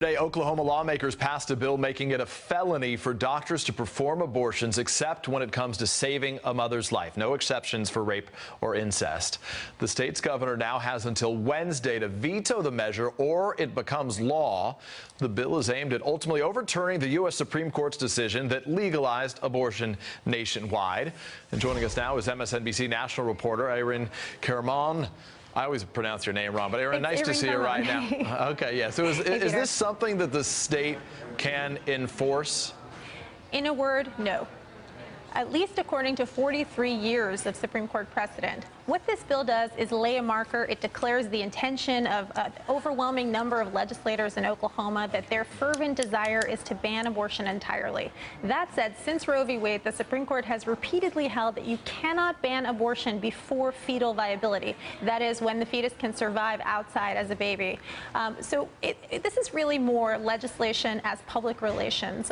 Today, Oklahoma lawmakers passed a bill making it a felony for doctors to perform abortions except when it comes to saving a mother's life. No exceptions for rape or incest. The state's governor now has until Wednesday to veto the measure or it becomes law. The bill is aimed at ultimately overturning the U.S. Supreme Court's decision that legalized abortion nationwide. And joining us now is MSNBC national reporter Irin Carmon. I always pronounce your name wrong, but Irin, nice to see you right now. Okay, yeah. So is this something that the state can enforce? In a word, no. At least according to 43 years of Supreme Court precedent. What this bill does is lay a marker. It declares the intention of an overwhelming number of legislators in Oklahoma that their fervent desire is to ban abortion entirely. That said, since Roe v. Wade, the Supreme Court has repeatedly held that you cannot ban abortion before fetal viability. That is, when the fetus can survive outside as a baby. This is really more legislation as public relations.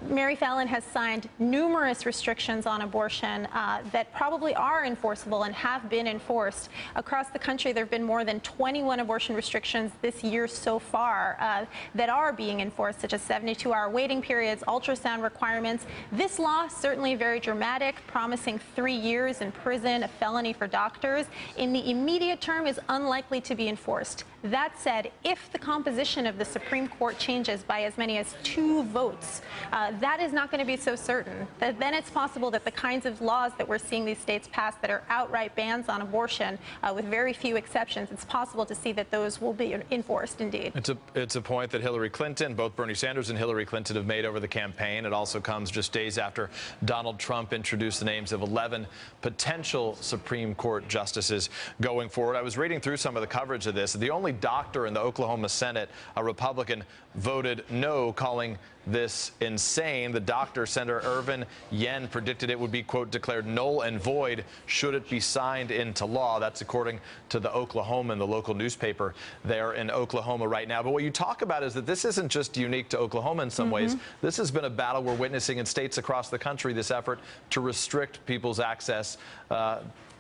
Mary Fallin has signed numerous restrictions on abortion that probably are enforceable and have been enforced. Across the country, there have been more than 21 abortion restrictions this year so far that are being enforced, such as 72-hour waiting periods, ultrasound requirements. This law, certainly very dramatic, promising 3 years in prison, a felony for doctors, in the immediate term is unlikely to be enforced. That said, if the composition of the Supreme Court changes by as many as 2 votes, that is not going to be so certain. Then it's possible that the kinds of laws that we're seeing these states pass that are outright bans on abortion, with very few exceptions, it's possible to see that those will be enforced indeed. It's a point that Hillary Clinton, both Bernie Sanders and Hillary Clinton, have made over the campaign. It also comes just days after Donald Trump introduced the names of 11 potential Supreme Court justices going forward. I was reading through some of the coverage of this. The only doctor in the Oklahoma Senate, a Republican, voted no, calling this insane. The doctor, Senator Irvin Yen, predicted it would be, quote, declared null and void should it be signed into law. That's according to the Oklahoman, the local newspaper there in Oklahoma right now. But what you talk about is that this isn't just unique to Oklahoma in some ways. This has been a battle we're witnessing in states across the country, this effort to restrict people's access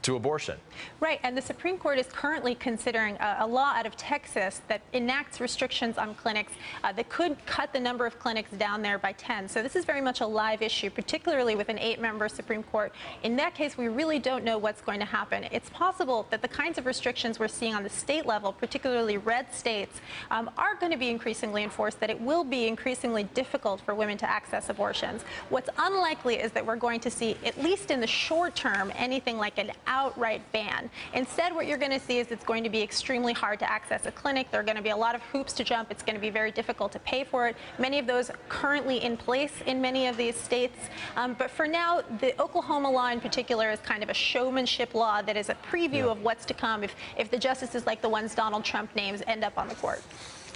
to abortion. Right, and the Supreme Court is currently considering a law out of Texas that enacts restrictions on clinics that could cut the number of clinics down there by 10. So this is very much a live issue, particularly with an 8-member Supreme Court. In that case, we really don't know what's going to happen. It's possible that the kinds of restrictions we're seeing on the state level, particularly red states, are going to be increasingly enforced, that it will be increasingly difficult for women to access abortions. What's unlikely is that we're going to see, at least in the short term, anything like an outright ban. Instead, what you're going to see is it's going to be extremely hard to access a clinic. There are going to be a lot of hoops to jump. It's going to be very difficult to pay for it. Many of those are currently in place in many of these states. But for now, the Oklahoma law in particular is kind of a showmanship law that is a preview of what's to come if the justices like the ones Donald Trump names end up on the court.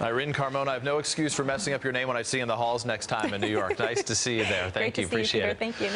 Irin Carmon, I have no excuse for messing up your name when I see you in the halls next time in New York. Nice to see you there. Thank you. Appreciate it. Thank you.